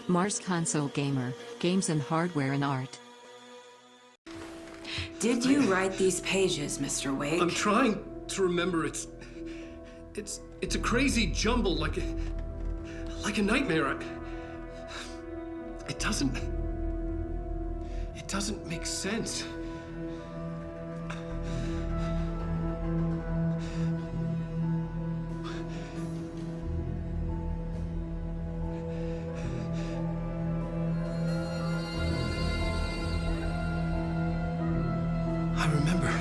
Mars Console Gamer, Games and Hardware and Art. Did you write these pages, Mr. Wake? I'm trying to remember. It's a crazy jumble, like a nightmare. It doesn't make sense. I remember.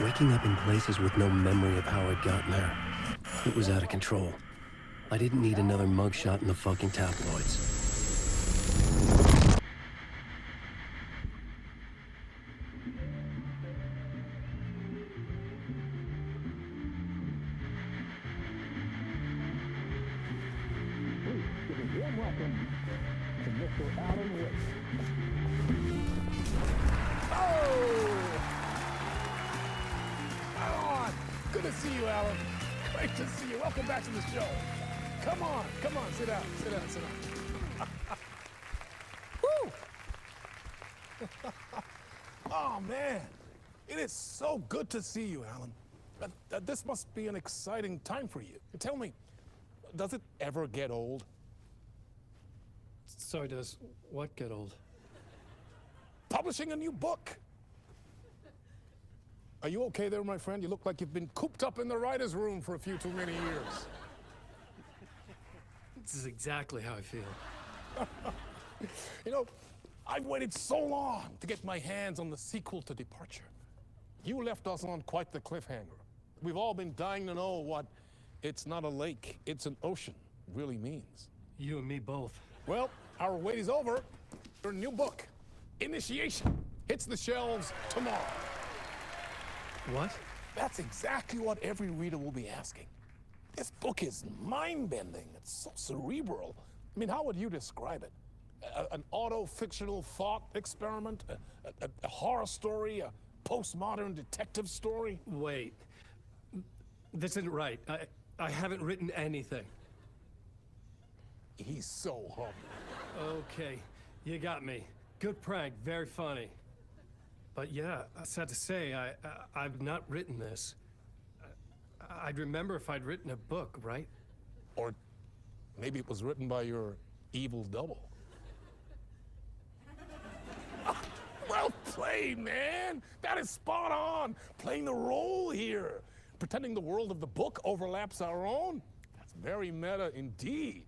Waking up in places with no memory of how I'd gotten there. It was out of control. I didn't need another mugshot in the fucking tabloids. Welcome to Mr. Alan Wake. Good to see you, Alan. Great to see you. Welcome back to the show. Come on, sit down. Woo! Oh, man. It is so good to see you, Alan. This must be an exciting time for you. Tell me, does it ever get old? Sorry, does what get old? Publishing a new book. Are you okay there, my friend? You look like you've been cooped up in the writer's room for a few too many years. This is exactly how I feel. You know, I've waited so long to get my hands on the sequel to Departure. You left us on quite the cliffhanger. We've all been dying to know what "it's not a lake, it's an ocean" really means. You and me both. Well, our wait is over. Your new book, Initiation, hits the shelves tomorrow. What? That's exactly what every reader will be asking. This book is mind-bending. It's so cerebral. I mean, how would you describe it? An auto-fictional thought experiment? A horror story? A postmodern detective story? Wait. This isn't right. I haven't written anything. He's so humble. Okay, you got me. Good prank, very funny. But yeah, sad to say, I've not written this. I'd remember if I'd written a book, right? Or maybe it was written by your evil double. Well played, man. That is spot on. Playing the role here. Pretending the world of the book overlaps our own. That's very meta indeed.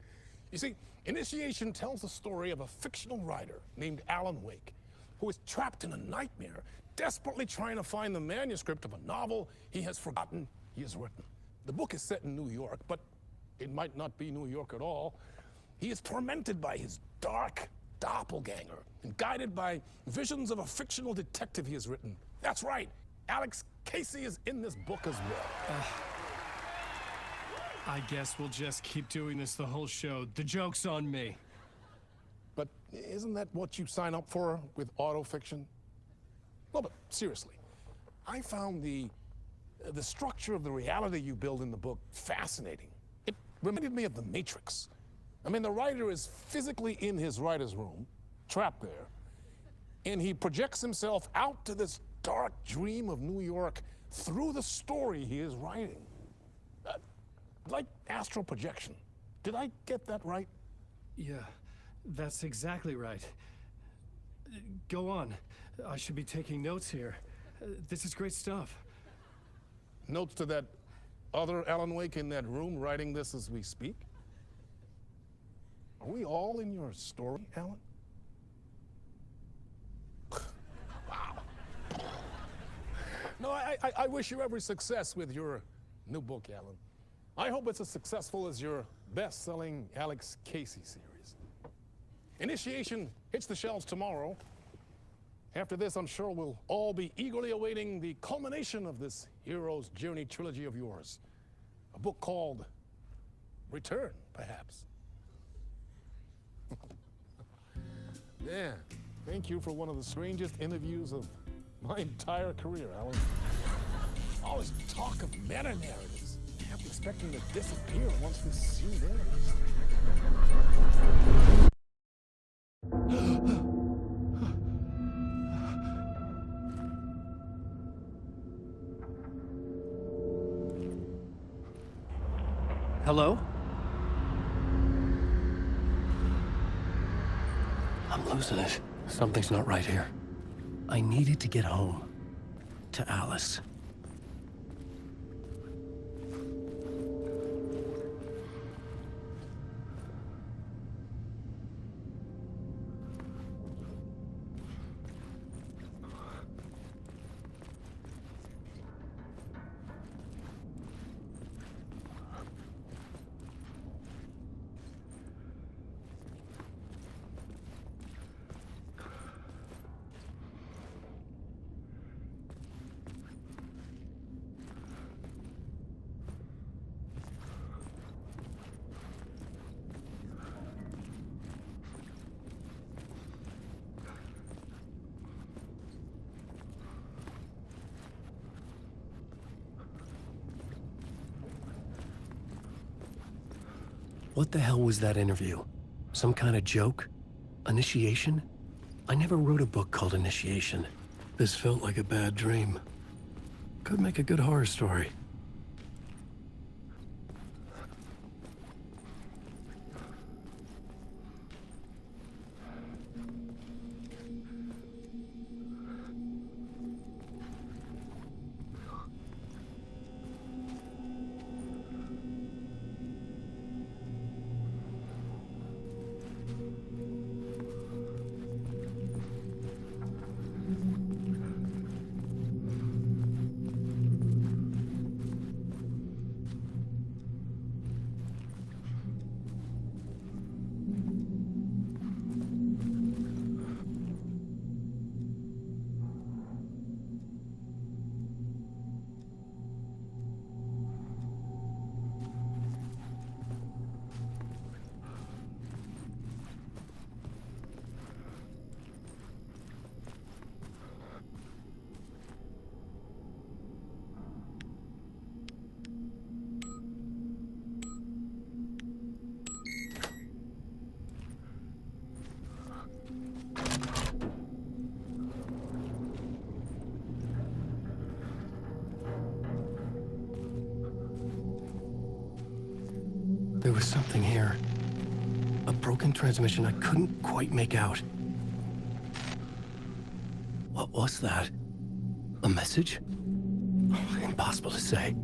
You see, Initiation tells the story of a fictional writer named Alan Wake, who is trapped in a nightmare, desperately trying to find the manuscript of a novel he has forgotten he has written. The book is set in New York, but it might not be New York at all. He is tormented by his dark doppelganger and guided by visions of a fictional detective he has written. That's right, Alex Casey is in this book as well. I guess we'll just keep doing this the whole show. The joke's on me. But isn't that what you sign up for with autofiction? Well, but seriously, I found the structure of the reality you build in the book fascinating. It reminded me of The Matrix. I mean, the writer is physically in his writer's room, trapped there, and he projects himself out to this dark dream of New York through the story he is writing. Like astral projection. Did I get that right? Yeah, that's exactly right. Go on. I should be taking notes here. This is great stuff. Notes to that other Alan Wake in that room writing this as we speak? Are we all in your story, Alan? Wow. No, I wish you every success with your new book, Alan. I hope it's as successful as your best-selling Alex Casey series. Initiation hits the shelves tomorrow. After this, I'm sure we'll all be eagerly awaiting the culmination of this hero's journey trilogy of yours. A book called Return, perhaps. Yeah, thank you for one of the strangest interviews of my entire career, Alan. All this talk of meta-narratives. I kept expecting to disappear once this scene ends. Hello? I'm losing it. Something's not right here. I needed to get home. To Alice. What the hell was that interview? Some kind of joke? Initiation? I never wrote a book called Initiation. This felt like a bad dream. Could make a good horror story. There was something here. A broken transmission I couldn't quite make out. What was that? A message? Impossible to say.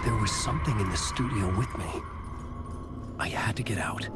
There was something in the studio with me. I had to get out.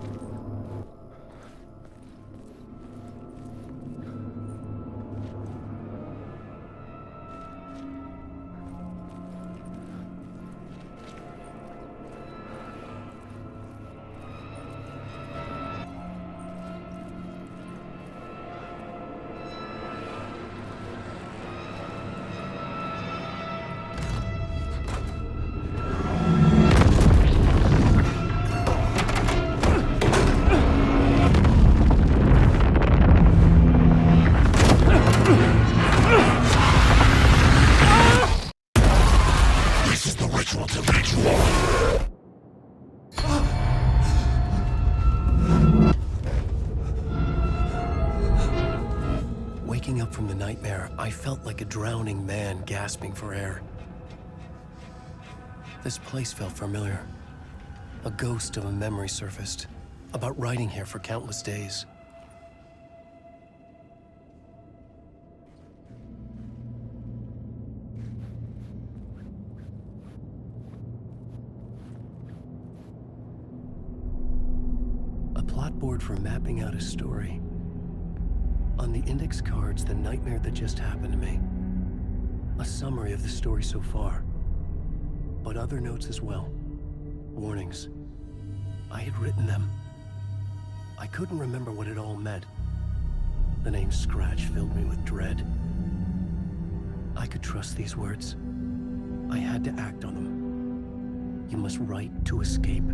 Waking up from the nightmare, I felt like a drowning man gasping for air. This place felt familiar. A ghost of a memory surfaced, about writing here for countless days. A plot board for mapping out a story. On the index cards, the nightmare that just happened to me. A summary of the story so far. But other notes as well. Warnings. I had written them. I couldn't remember what it all meant. The name Scratch filled me with dread. I could trust these words. I had to act on them. You must write to escape.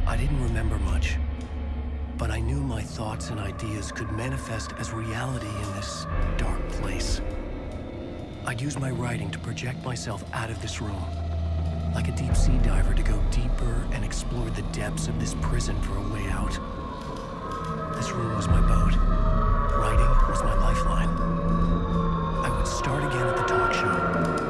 I didn't remember much, but I knew my thoughts and ideas could manifest as reality in this dark place. I'd use my writing to project myself out of this room, like a deep sea diver to go deeper and explore the depths of this prison for a way out. This room was my boat. Writing was my lifeline. I would start again at the talk show.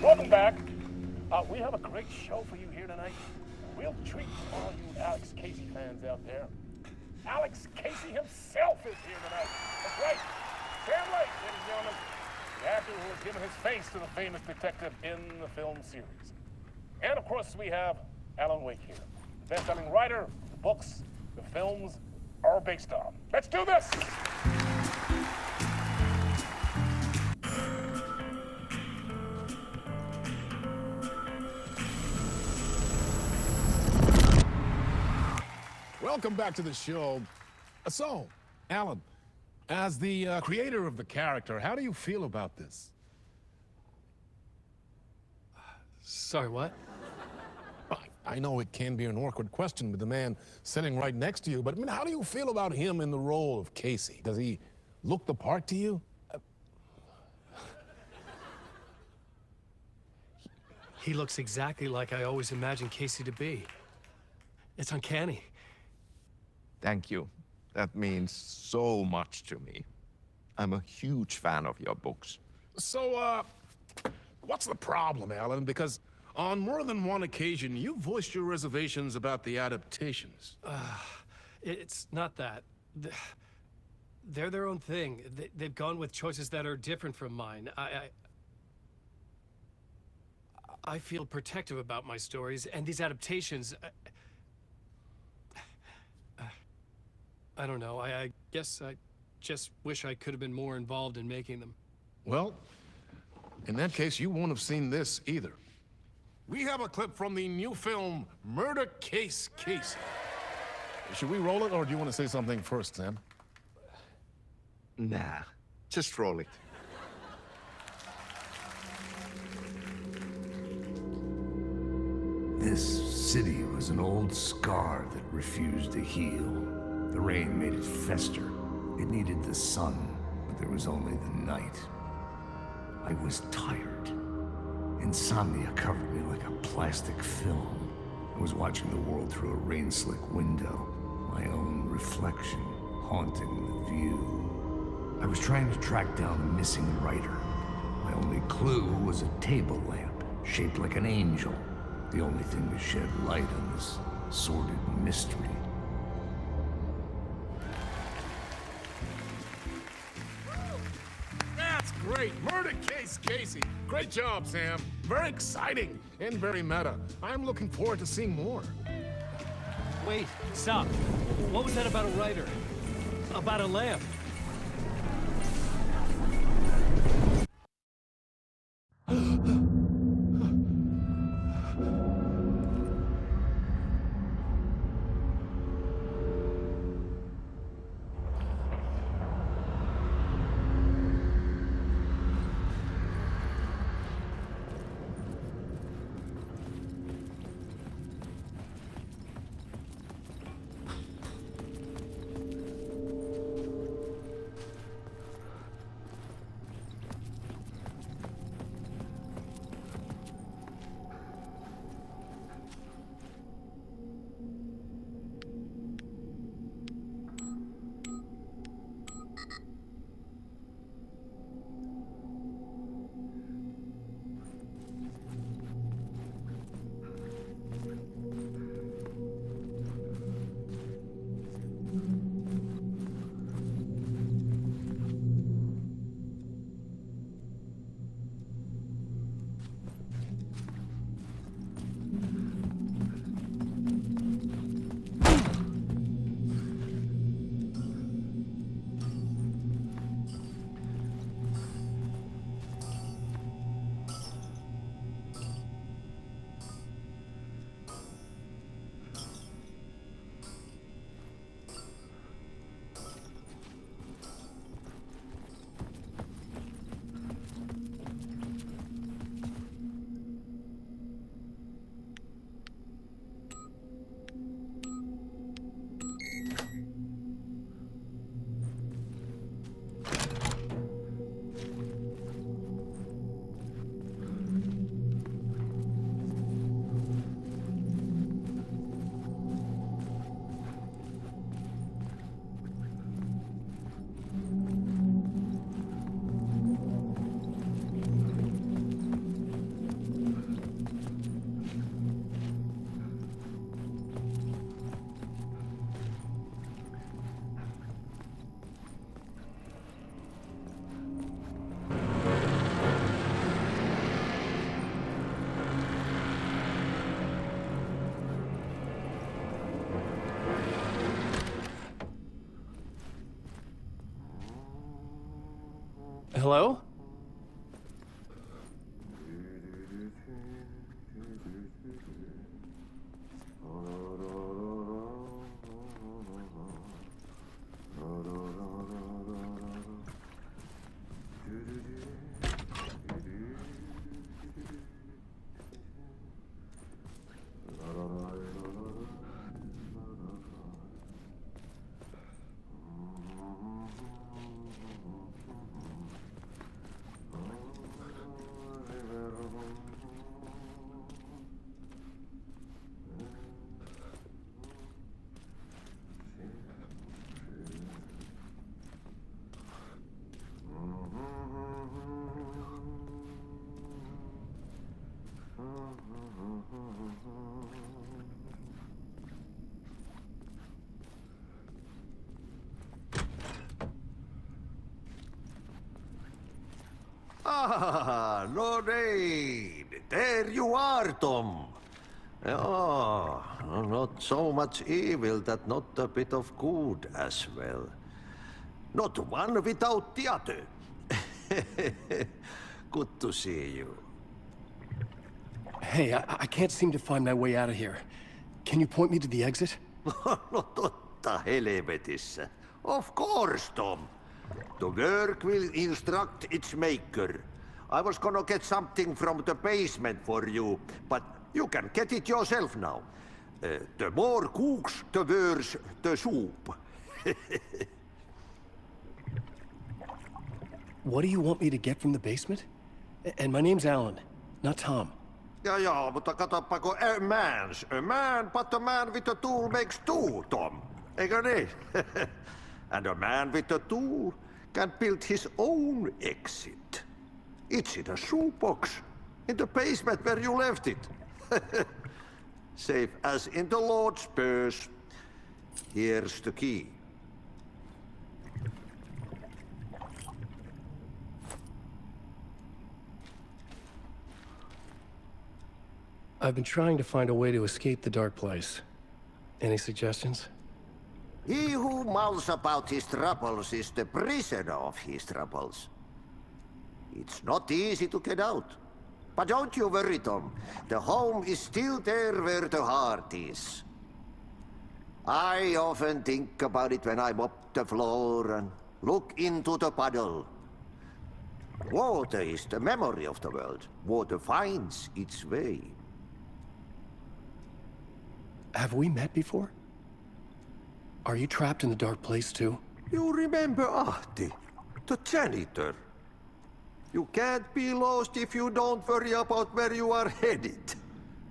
Welcome back. We have a great show for you here tonight. A real treat for all you Alex Casey fans out there. Alex Casey himself is here tonight. That's right. Sam Lake, ladies and gentlemen. The actor who has given his face to the famous detective in the film series. And of course, we have Alan Wake here. The best-selling writer, the books, the films are based on. Let's do this! Welcome back to the show. So, Alan, as the creator of the character, how do you feel about this? Sorry, what? I know it can be an awkward question with the man sitting right next to you, but I mean, how do you feel about him in the role of Casey? Does he look the part to you? He looks exactly like I always imagined Casey to be. It's uncanny. Thank you. That means so much to me. I'm a huge fan of your books. So, what's the problem, Alan? Because on more than one occasion, you voiced your reservations about the adaptations. It's not that. They're their own thing. They've gone with choices that are different from mine. I feel protective about my stories, and these adaptations... I don't know. I guess I just wish I could have been more involved in making them. Well, in that case, you won't have seen this either. We have a clip from the new film, Murder Case Casey. Should we roll it, or do you want to say something first, Sam? Nah, just roll it. This city was an old scar that refused to heal. The rain made it fester. It needed the sun, but there was only the night. I was tired. Insomnia covered me like a plastic film. I was watching the world through a rain-slick window, my own reflection haunting the view. I was trying to track down the missing writer. My only clue was a table lamp, shaped like an angel. The only thing to shed light on this sordid mystery. That's great! Murder case, Casey! Great job, Sam. Very exciting and very meta. I'm looking forward to seeing more. Wait, stop. What was that about a writer? About a lamp? Hello? Ah, Lorraine! There you are, Tom. Oh, not so much evil that not a bit of good as well. Not one without the other. Good to see you. Hey, I can't seem to find my way out of here. Can you point me to the exit? No totta helvetissä. Of course, Tom. The work will instruct its maker. I was gonna get something from the basement for you, but you can get it yourself now. The more cooks, the worse the soup. What do you want me to get from the basement? And my name's Alan, not Tom. Ja, mutta katoppa, kun a man, but a man with a tool makes two, Tom. Eikö niin? And a man with a tool can build his own exit. It's in a shoebox, in the basement where you left it. Safe as in the Lord's purse. Here's the key. I've been trying to find a way to escape the dark place. Any suggestions? He who mouths about his troubles is the prisoner of his troubles. It's not easy to get out. But don't you worry, Tom. The home is still there where the heart is. I often think about it when I mop the floor and look into the puddle. Water is the memory of the world. Water finds its way. Have we met before? Are you trapped in the dark place too? You remember Ahti, the janitor. You can't be lost if you don't worry about where you are headed.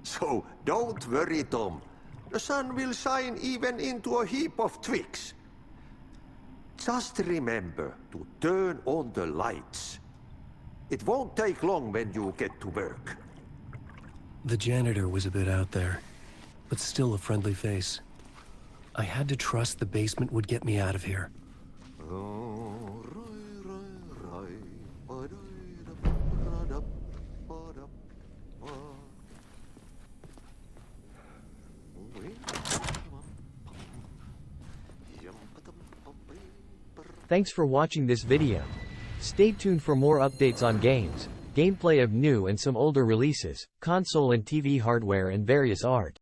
So don't worry, Tom. The sun will shine even into a heap of twigs. Just remember to turn on the lights. It won't take long when you get to work. The janitor was a bit out there, but still a friendly face. I had to trust the basement would get me out of here. Thanks for watching this video. Stay tuned for more updates on games, gameplay of new and some older releases, console and TV hardware and various art.